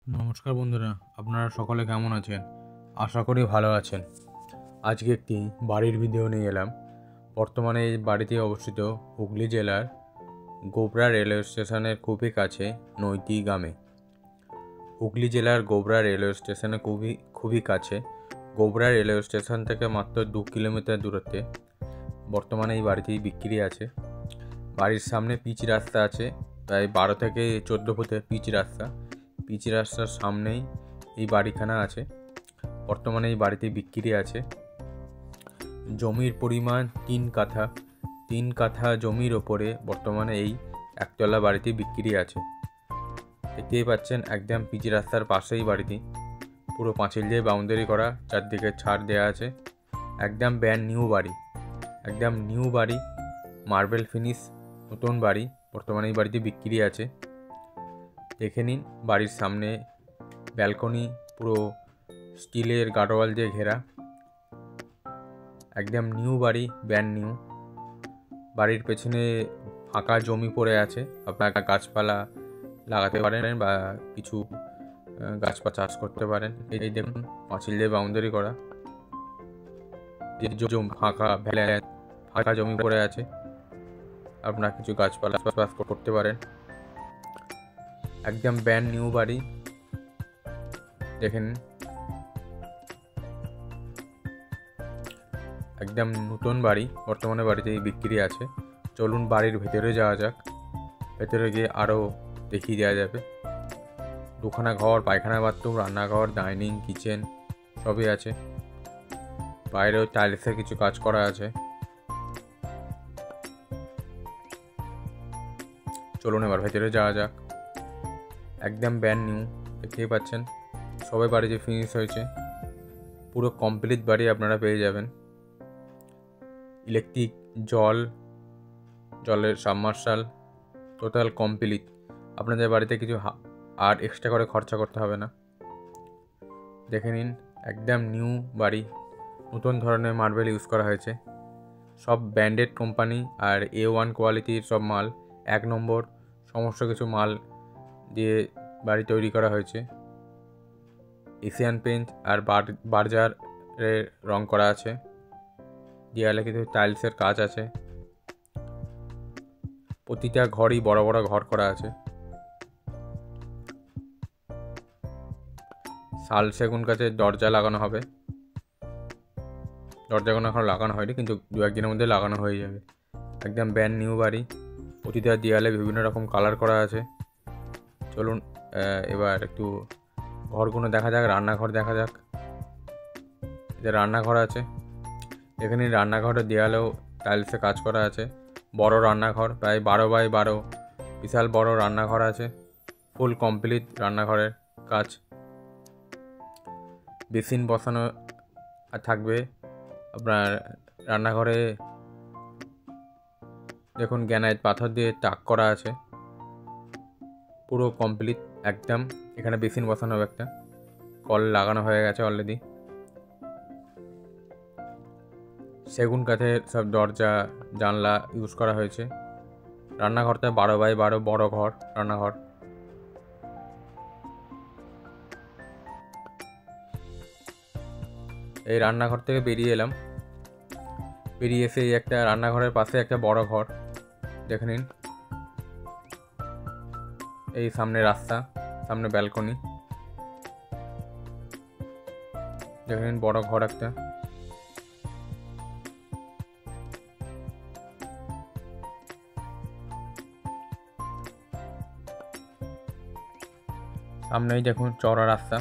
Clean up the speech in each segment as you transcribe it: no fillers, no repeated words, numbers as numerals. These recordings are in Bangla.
নমস্কার বন্ধুরা, আপনারা সকলে কেমন আছেন? আশা করি ভালো আছেন। আজকে একটি বাড়ির ভিডিও নিয়ে এলাম। বর্তমানে এই বাড়িটি অবস্থিত হুগলি জেলার গোবরা রেলওয়ে স্টেশনের খুবই কাছে নৈতি গ্রামে। হুগলি জেলার গোবরা রেলওয়ে স্টেশনে খুবই কাছে। গোবরা রেলওয়ে স্টেশন থেকে মাত্র 2 কিলোমিটার দূরত্বে বর্তমানে এই বাড়িটি বিক্রি আছে। বাড়ির সামনে পিচ রাস্তা আছে, প্রায় 12 থেকে 14 ফুটের পিচ রাস্তা। পিচ রাস্তার সামনেই এই বাড়িখানা আছে। বর্তমানে এই বাড়িটি বিক্রি আছে। জমির পরিমাণ 3 কাঠা। 3 কাঠা জমির ওপরে বর্তমানে এই একতলা বাড়িটি বিক্রি আছে। দেখতেই পাচ্ছেন একদম পিচ রাস্তার পাশেই বাড়িটি। পুরো পাঁচিল দিয়ে বাউন্ডারি করা, চারদিকে ছাদ দেওয়া আছে। একদম ব্র্যান্ড নিউ বাড়ি, একদম নিউ বাড়ি, মার্বেল ফিনিশ, নতুন বাড়ি। বর্তমানে এই বাড়িটি বিক্রি আছে। দেখে নিন বাড়ির সামনে ব্যালকনি, পুরো স্টিলের গার্ডওয়াল দিয়ে ঘেরা। একদম নিউ বাড়ি, ব্র্যান্ড নিউ। বাড়ির পেছনে ফাঁকা জমি পড়ে আছে, আপনারা গাছপালা লাগাতে পারেন বা কিছু গাছপালা চাষ করতে পারেন। এই দেখুন পাঁচিল দিয়ে বাউন্ডারি করা, যে ফাঁকা জমি পড়ে আছে, আপনারা কিছু গাছপালা চাষ করতে পারেন। একদম ব্র্যান্ড নিউ বাড়ি, দেখেন একদম নতুন বাড়ি। বর্তমানে বাড়িতে বিক্রি আছে। চলুন বাড়ির ভেতরে যাওয়া যাক। ভেতরে গিয়ে আরও দেখিয়ে দেওয়া যাবে। দুখানা ঘর, পায়খানা, বাথরুম, রান্নাঘর, ডাইনিং, কিচেন সবই আছে। বাইরেও টাইলসের কিছু কাজ করা আছে। চলুন এবার ভেতরে যাওয়া যাক। একদম ব্র্যান্ড নিউ, দেখতেই পাচ্ছেন সবাই বাড়ি যে ফিনিশ হয়েছে। পুরো কমপ্লিট বাড়ি আপনারা পেয়ে যাবেন। ইলেকট্রিক, জলের সাবমার্শাল টোটাল কমপ্লিট। আপনাদের বাড়িতে কিছু আর এক্সট্রা করে খরচা করতে হবে না। দেখে নিন একদম নিউ বাড়ি, নতুন ধরনের মার্বেল ইউজ করা হয়েছে। সব ব্র্যান্ডেড কোম্পানি আর A1 কোয়ালিটির সব মাল, 1 নম্বর সমস্ত কিছু মাল দিয়ে বাড়ি তৈরি করা হয়েছে। এশিয়ান পেইন্ট আর বার্জারের রং করা আছে। দেয়ালে কিছু টাইলসের কাজ আছে। প্রতিটা ঘরই বড় বড় ঘর করা আছে। শাল সেগুন গাছের দরজা লাগানো হবে। দরজাগুলো এখন লাগানো হয়নি, কিন্তু 2-1 দিনের মধ্যে লাগানো হয়ে যাবে। একদম ব্র্যান্ড নিউ বাড়ি। প্রতিটা দেয়ালে বিভিন্ন রকম কালার করা আছে। চলুন এবার একটু ঘরগুলো দেখা যাক, রান্নাঘর দেখা যাক। যে রান্নাঘর আছে, এখানে রান্নাঘরের দেয়ালেও টাইলসে কাজ করা আছে। বড় রান্নাঘর, প্রায় 12x12, বিশাল বড় রান্নাঘর আছে। ফুল কমপ্লিট রান্নাঘরের কাজ। বেসিন বসানো থাকবে আপনার রান্নাঘরে। দেখুন গ্রানাইট পাথর দিয়ে টাক করা আছে, পুরো কমপ্লিট একদম। এখানে বেসিন বসানো হবে, একটা কল লাগানো হয়ে গেছে অলরেডি। সেগুন কাঠের সব দরজা জানলা ইউজ করা হয়েছে। রান্নাঘরটা 12x12 বড় ঘর, রান্নাঘর। এই রান্নাঘর থেকে বেরিয়ে এলাম। বেরিয়ে এসে একটা রান্নাঘরের পাশে একটা বড় ঘর দেখে নিন। এই সামনে রাস্তা, সামনে ব্যালকনি, দেখে নিন বড় ঘর একটা। সামনেই দেখুন চওড়া রাস্তা।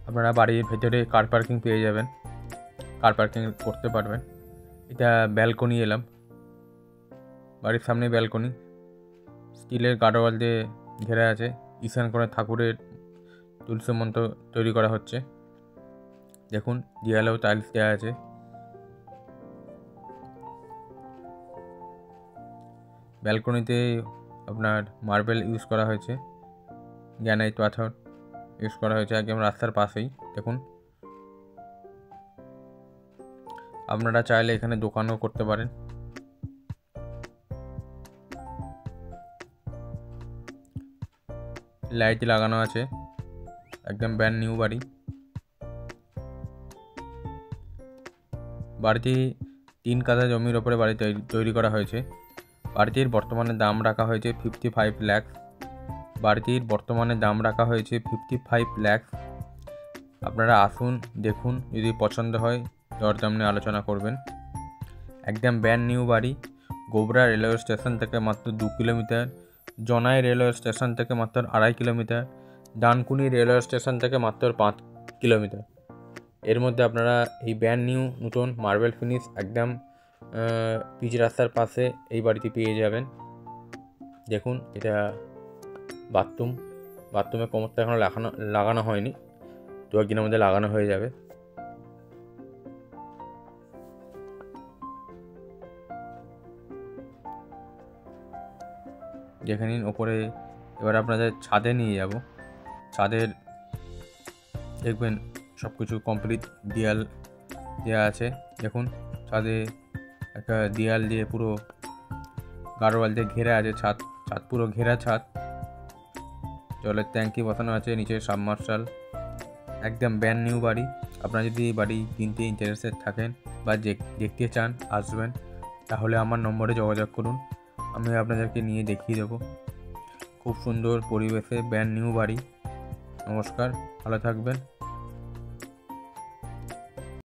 আপনারা বাড়ির ভেতরে কার পার্কিং পেয়ে যাবেন, কার পার্কিং করতে পারবেন। এটা ব্যালকনি এলাম, বাড়ির সামনে ব্যালকনি, স্টিলের গার্ডওয়াল দিয়ে ঘেরা আছে। ঈশান করে ঠাকুরের তুলসী মন্ত্র তৈরি করা হচ্ছে। দেখুন দেয়ালেও টাইলস দেওয়া আছে। ব্যালকনিতে আপনার মার্বেল ইউজ করা হয়েছে, গ্রানাইট পাথর ইউজ করা হয়েছে একদম রাস্তার পাশেই। দেখুন আপনারা চাইলে এখানে দোকানও করতে পারেন। লাইট লাগানো আছে, একদম ব্র্যান্ড নিউ বাড়ি। বাড়িটি 3 কাঠা জমির ওপরে বাড়ি তৈরি করা হয়েছে। বাড়িটির বর্তমানে দাম রাখা হয়েছে 55 লাখ। বাড়িটির বর্তমানে দাম রাখা হয়েছে 55 লাখ। আপনারা আসুন, দেখুন, যদি পছন্দ হয় দরদাম নিয়ে আলোচনা করবেন। একদম ব্র্যান্ড নিউ বাড়ি। গোবরা রেলওয়ে স্টেশন থেকে মাত্র 2 কিলোমিটার, জনাই রেলওয়ে স্টেশন থেকে মাত্র 2.5 কিলোমিটার, ডানকুনি রেলওয়ে স্টেশন থেকে মাত্র 5 কিলোমিটার। এর মধ্যে আপনারা এই ব্র্যান্ড নিউ নতুন মার্বেল ফিনিশ একদম পিচ রাস্তার পাশে এই বাড়িটি পেয়ে যাবেন। দেখুন, এটা বাথরুমে কোমরটা এখনও লাগানো হয়নি, 2-1 দিনের মধ্যে লাগানো হয়ে যাবে। দেখে নিন ওপরে। এবার আপনাদের ছাদে নিয়ে যাব। ছাদের দেখবেন সব কিছু কমপ্লিট, দেয়াল দেওয়া আছে। দেখুন, ছাদে একটা দেয়াল দিয়ে পুরো গাড়োয়াল দিয়ে ঘেরা আছে। ছাদ পুরো ঘেরা ছাদ। জলের ট্যাঙ্কি বসানো আছে, নিচে সাবমার্শাল। একদম ব্র্যান্ড নিউ বাড়ি। আপনারা যদি এই বাড়ি কিনতে ইন্টারেস্টেড থাকেন বা দেখতে চান, আসবেন, তাহলে আমার নম্বরে যোগাযোগ করুন, আমি আপনাদেরকে নিয়ে দেখিয়ে দেবো। খুব সুন্দর পরিবেশে ব্র্যান্ড নিউ বাড়ি। নমস্কার, ভালো থাকবেন।